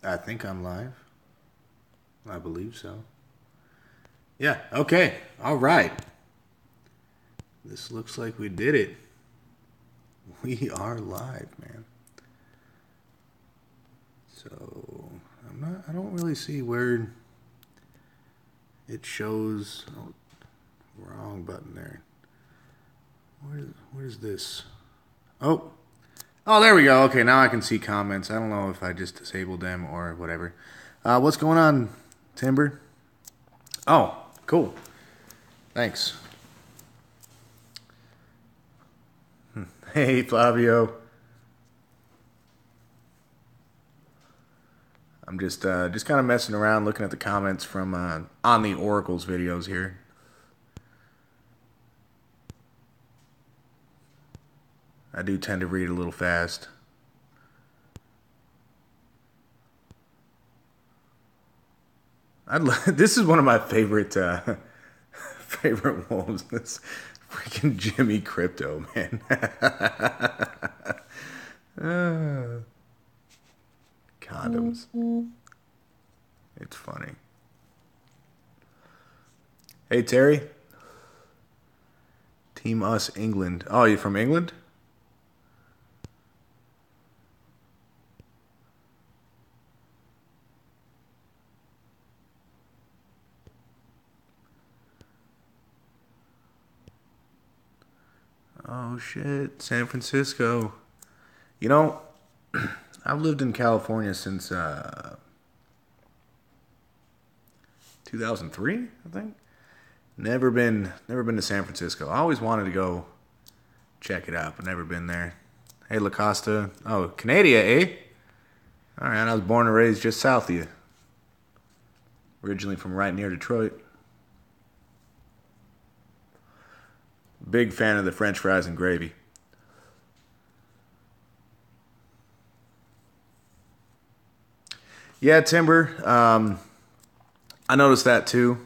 I think I'm live. I believe so. Yeah, okay. All right. This looks like we did it. We are live, man. So, I don't really see where it shows. Oh, wrong button there. Where's this? Oh. Oh, there we go. Okay, now I can see comments. I don't know if I just disabled them or whatever. What's going on, Timber? Oh, cool. Thanks. Hey, Flavio. I'm just kind of messing around, looking at the comments from on the Oracle's videos here. I do tend to read a little fast. This is one of my favorite favorite wolves. This freaking Jimmy Crypto, man. Condoms. It's funny. Hey, Terry. Team Us England. Oh, you from England? Oh, shit. San Francisco. You know, I've lived in California since 2003, I think. Never been to San Francisco. I always wanted to go check it out, but never been there. Hey, La Costa. Oh, Canada, eh? All right, I was born and raised just south of you. Originally from right near Detroit. Big fan of the French fries and gravy. Yeah, Timber. I noticed that too.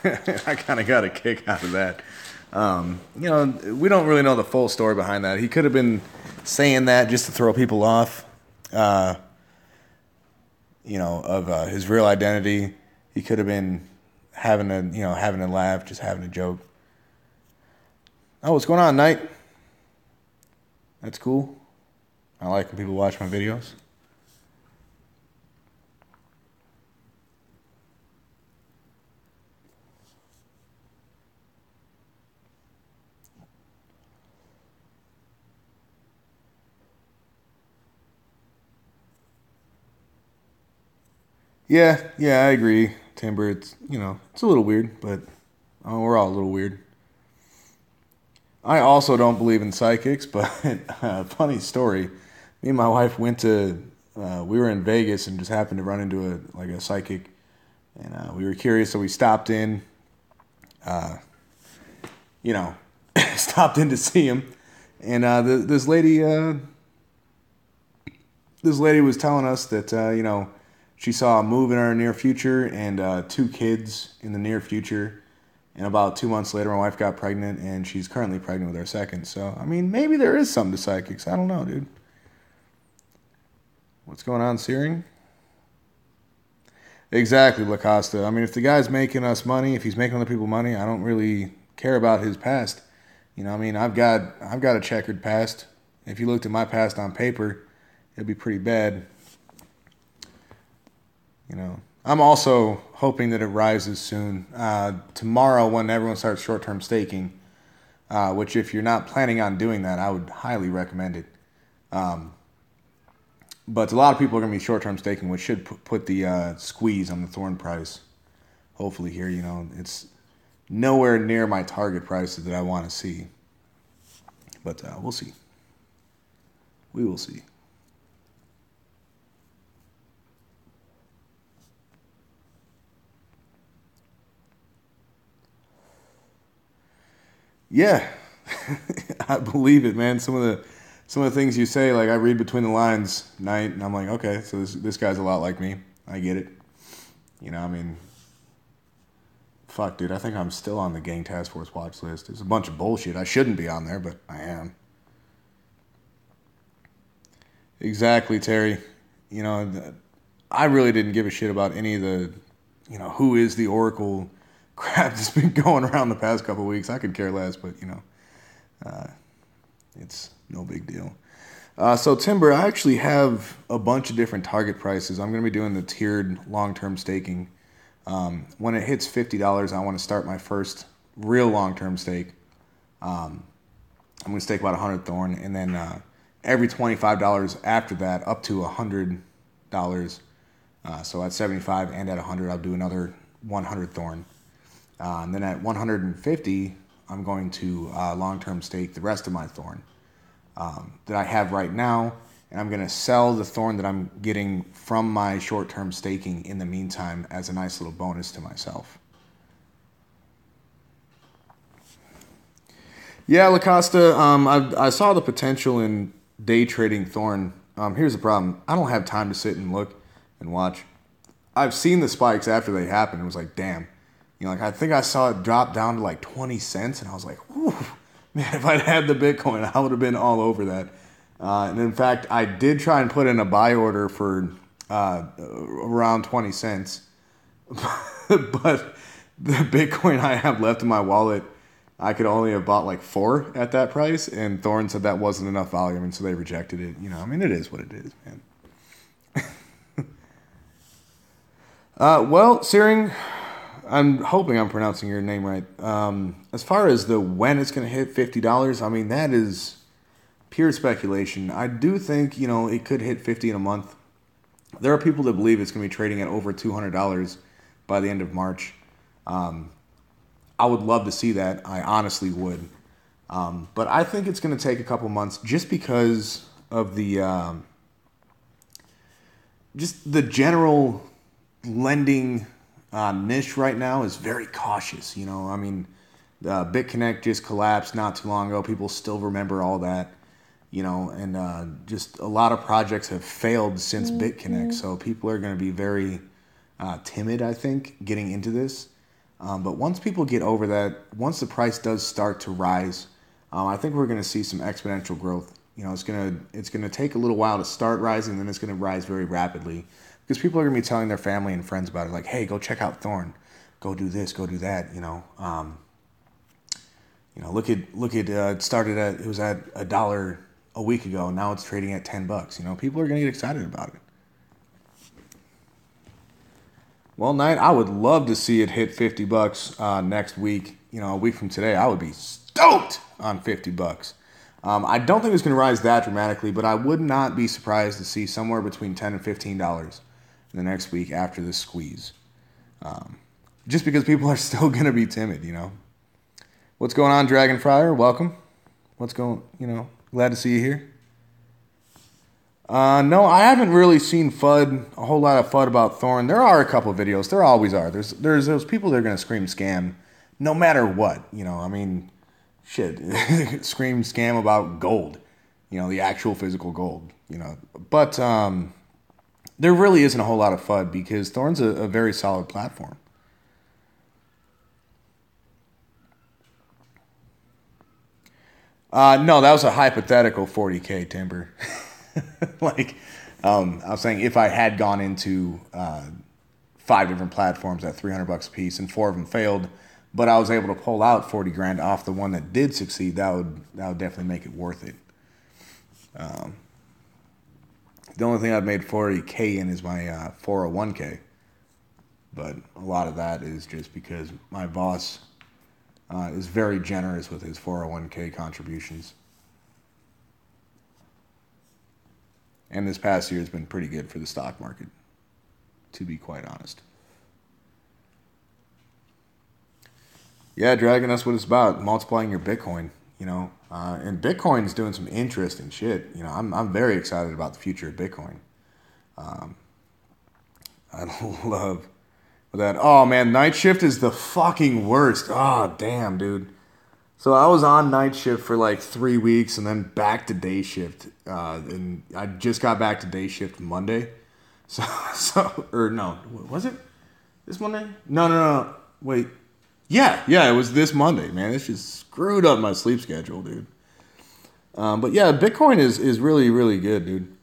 I kind of got a kick out of that. We don't really know the full story behind that. He could have been saying that just to throw people off, of his real identity. He could have been having a laugh, just having a joke. Oh, what's going on, Knight? That's cool. I like when people watch my videos. Yeah, I agree, Timber. It's a little weird, but we're all a little weird. I also don't believe in psychics, but funny story. Me and my wife we were in Vegas and just happened to run into a psychic, and we were curious, so we stopped in, uh, you know, stopped in to see him, and this lady was telling us that she saw a move in our near future and two kids in the near future. And about 2 months later, my wife got pregnant, and she's currently pregnant with our second. So, I mean, maybe there is something to psychics. I don't know, dude. What's going on, Searing? Exactly, Lacosta. I mean, if the guy's making us money, if he's making other people money, I don't really care about his past. I mean, I've got a checkered past. If you looked at my past on paper, it'd be pretty bad. I'm also hoping that it rises soon. Tomorrow, when everyone starts short-term staking, which if you're not planning on doing that, I would highly recommend it. But a lot of people are going to be short-term staking, which should put the squeeze on the Thorn price. Hopefully here, it's nowhere near my target prices that I want to see. But we'll see. We will see. Yeah, I believe it, man. Some of the things you say, like I read between the lines, night, and I'm like, okay, so this guy's a lot like me. I get it. I mean, fuck, dude. I think I'm still on the Gang Task Force watch list. It's a bunch of bullshit. I shouldn't be on there, but I am. Exactly, Terry. You know, I really didn't give a shit about any of the, who is the Oracle crap that's been going around the past couple of weeks. I could care less, but it's no big deal. So Timber, I actually have a bunch of different target prices. I'm going to be doing the tiered long-term staking. When it hits $50, I want to start my first real long-term stake. I'm going to stake about 100 Thorn, and then every $25 after that, up to $100. So at 75 and at 100, I'll do another 100 Thorn. And then at 150, I'm going to long-term stake the rest of my Thorn that I have right now, and I'm going to sell the Thorn that I'm getting from my short-term staking in the meantime as a nice little bonus to myself. Yeah, Lacosta, I saw the potential in day trading Thorn. Here's the problem. I don't have time to sit and look and watch. I've seen the spikes after they happened. It was like, damn. I think I saw it drop down to like 20 cents, and I was like, whew, man, if I'd had the Bitcoin, I would have been all over that. And in fact, I did try and put in a buy order for around 20 cents. But the Bitcoin I have left in my wallet, I could only have bought like 4 at that price, and Thorn said that wasn't enough volume, and so they rejected it. It is what it is, man. Well, Searing, I'm hoping I'm pronouncing your name right. As far as the when it's going to hit $50, that is pure speculation. I do think, it could hit 50 in a month. There are people that believe it's going to be trading at over $200 by the end of March. I would love to see that. I honestly would. But I think it's going to take a couple months just because of the just the general lending niche right now is very cautious. BitConnect just collapsed not too long ago. People still remember all that, and just a lot of projects have failed since BitConnect. So people are going to be very timid, I think, getting into this. But once people get over that, once the price does start to rise, I think we're going to see some exponential growth. It's gonna take a little while to start rising, then it's going to rise very rapidly. Because people are going to be telling their family and friends about it, like, hey, go check out Thorn. Go do this, go do that, look at it started at, it was at $1 a week ago, now it's trading at $10. People are going to get excited about it. Well, Knight, I would love to see it hit $50 next week. A week from today, I would be stoked on $50. I don't think it's going to rise that dramatically, but I would not be surprised to see somewhere between $10 and $15 the next week after this squeeze. Just because people are still going to be timid, What's going on, Dragon Fryer? Welcome. What's going, glad to see you here. No, I haven't really seen a whole lot of FUD about Thorn. There are a couple of videos. There always are. There's those people that are going to scream scam no matter what. Shit. Scream scam about gold. The actual physical gold. But there really isn't a whole lot of FUD because Thorn's a very solid platform. No, that was a hypothetical 40K, Timber. I was saying if I had gone into 5 different platforms at $300 a piece and 4 of them failed, but I was able to pull out 40 grand off the one that did succeed, that would definitely make it worth it. The only thing I've made 40K in is my 401K, but a lot of that is just because my boss is very generous with his 401K contributions. And this past year has been pretty good for the stock market, to be quite honest. Yeah, Dragon, that's what it's about, multiplying your Bitcoin, and Bitcoin is doing some interesting shit. I'm very excited about the future of Bitcoin. I love that. Oh, man, night shift is the fucking worst. Oh, damn, dude. So I was on night shift for like 3 weeks and then back to day shift. And I just got back to day shift Monday. Or no, was it this Monday? No. Wait. Yeah, it was this Monday, man. It's just screwed up my sleep schedule, dude. But yeah, Bitcoin is really, really good, dude.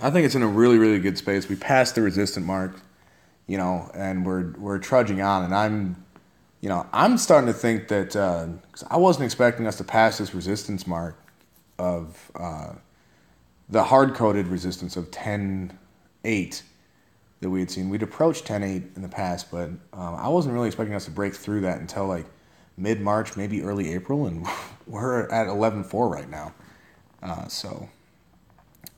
I think it's in a really, really good space. We passed the resistant mark, and we're trudging on. And I'm starting to think that 'cause I wasn't expecting us to pass this resistance mark of the hard-coded resistance of 10.8 that we had seen. We'd approached 10.8 in the past, but I wasn't really expecting us to break through that until like mid-March, maybe early April, and we're at 11.4 right now. So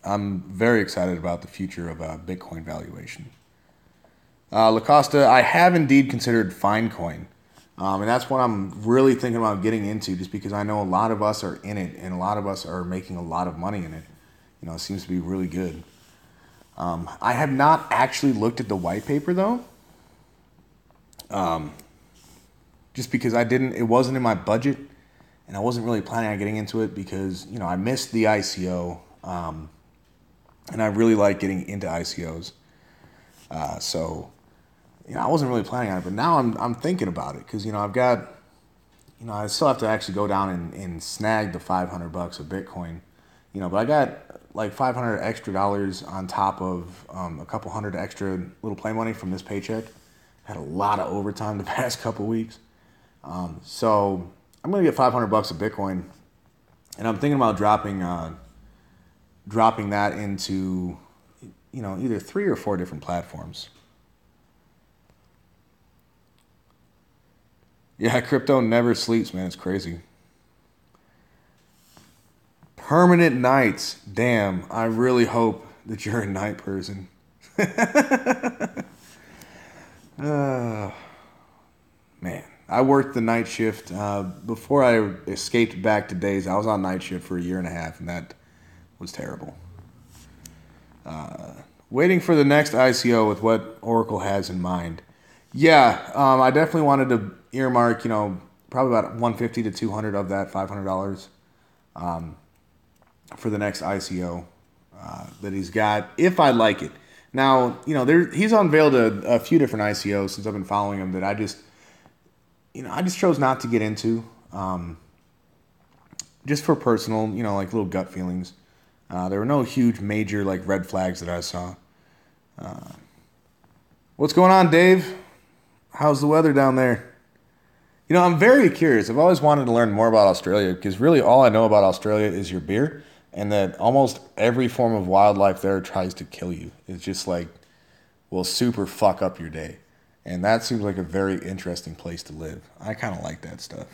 I'm very excited about the future of Bitcoin valuation. Lacosta, I have indeed considered Finecoin. And that's what I'm really thinking about getting into, just because I know a lot of us are in it and a lot of us are making a lot of money in it. It seems to be really good. I have not actually looked at the white paper though. Just because it wasn't in my budget and I wasn't really planning on getting into it because, I missed the ICO. And I really like getting into ICOs. So I wasn't really planning on it, but now I'm thinking about it because, I've got, I still have to actually go down and snag the $500 of Bitcoin, but I got like $500 extra dollars on top of a couple hundred extra little play money from this paycheck. Had a lot of overtime the past couple weeks. So I'm going to get $500 of Bitcoin, and I'm thinking about dropping that into, either 3 or 4 different platforms. Yeah, crypto never sleeps, man. It's crazy. Permanent nights. Damn, I really hope that you're a night person. Man, I worked the night shift. Before I escaped back to days, I was on night shift for 1.5 years, and that was terrible. Waiting for the next ICO with what Oracle has in mind. Yeah, I definitely wanted to earmark, probably about 150 to 200 of that $500 for the next ICO that he's got, if I like it. Now, he's unveiled a few different ICOs since I've been following him that I just chose not to get into, just for personal, like little gut feelings. There were no huge major like red flags that I saw. What's going on, Dave? How's the weather down there? I'm very curious. I've always wanted to learn more about Australia because really all I know about Australia is your beer and that almost every form of wildlife there tries to kill you. It's just like, will super fuck up your day. And that seems like a very interesting place to live. I kind of like that stuff.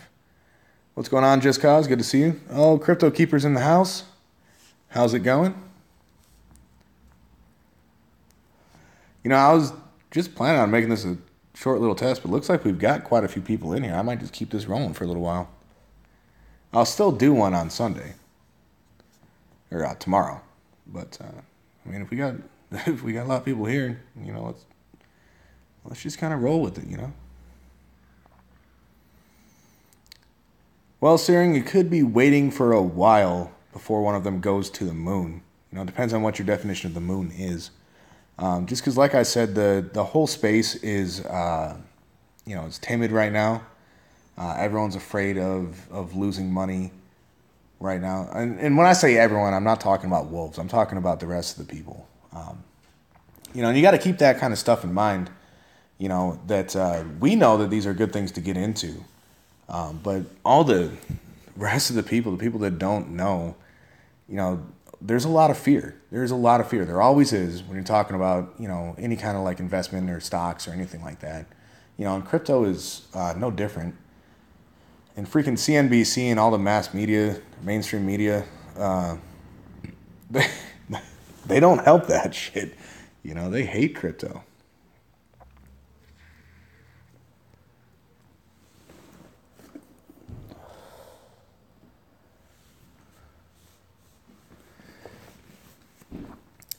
What's going on, Just Cause? Good to see you. Oh, Crypto Keeper's in the house. How's it going? I was just planning on making this a short little test, but it looks like we've got quite a few people in here. I might just keep this rolling for a little while. I'll still do one on Sunday. Or tomorrow. But, if we got a lot of people here, let's just kind of roll with it, Well, Searing, you could be waiting for a while before one of them goes to the moon. It depends on what your definition of the moon is. Just because, like I said, the whole space is, it's timid right now. Everyone's afraid of losing money right now. And when I say everyone, I'm not talking about wolves. I'm talking about the rest of the people. And you got to keep that kind of stuff in mind, that we know that these are good things to get into. But all the rest of the people that don't know, there's a lot of fear. There's a lot of fear. There always is when you're talking about, any kind of like investment or stocks or anything like that. And crypto is no different. And freaking CNBC and all the mass media, mainstream media, they don't help that shit. They hate crypto.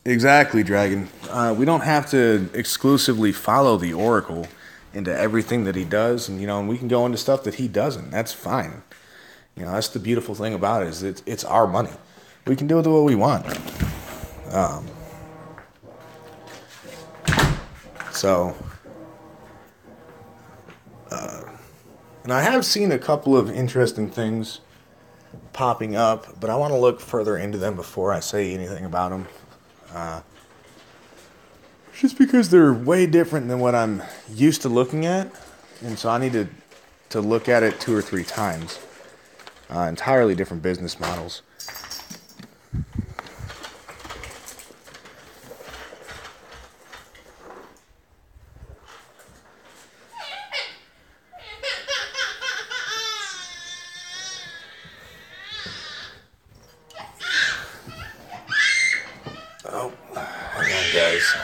Exactly, Dragon. We don't have to exclusively follow the Oracle into everything that he does, and we can go into stuff that he doesn't. That's fine. That's the beautiful thing about it is it's our money. We can do it the way we want. And I have seen a couple of interesting things popping up, but I want to look further into them before I say anything about them. Just because they're way different than what I'm used to looking at. And so I need to look at it 2 or 3 times. Entirely different business models. Oh, hang on, guys.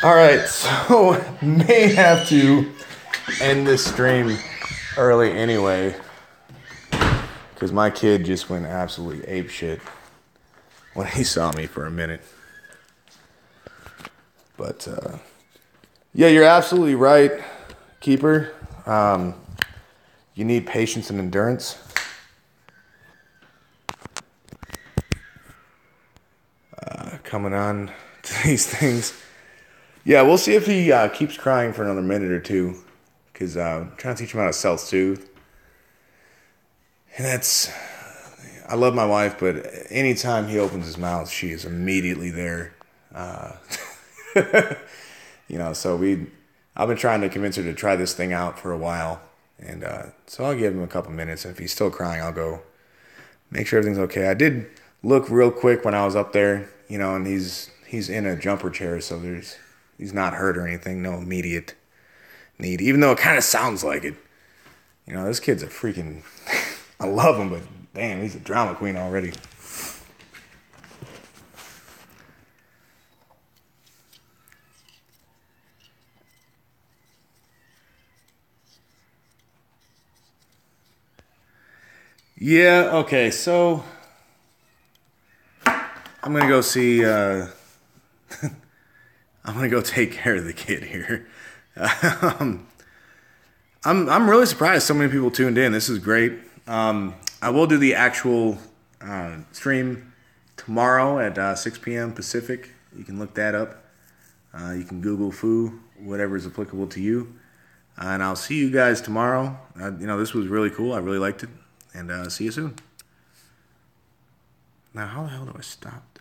All right, so may have to end this stream early anyway, because my kid just went absolutely apeshit when he saw me for a minute. But yeah, you're absolutely right, Keeper. You need patience and endurance. Coming on to these things. Yeah, we'll see if he keeps crying for another minute or two, because I'm trying to teach him how to self-soothe. And I love my wife, but anytime he opens his mouth, she is immediately there. So I've been trying to convince her to try this thing out for a while. And so I'll give him a couple minutes. And if he's still crying, I'll go make sure everything's okay. I did look real quick when I was up there, and he's in a jumper chair, so he's not hurt or anything, no immediate need, even though it kind of sounds like it. This kid's a freaking, I love him, but damn, he's a drama queen already. Yeah, okay, so I'm going to go see, I'm going to go take care of the kid here. I'm really surprised so many people tuned in. This is great. I will do the actual stream tomorrow at 6 p.m. Pacific. You can look that up. You can Google Foo, whatever is applicable to you. And I'll see you guys tomorrow. This was really cool. I really liked it. And see you soon. Now, how the hell do I stop this?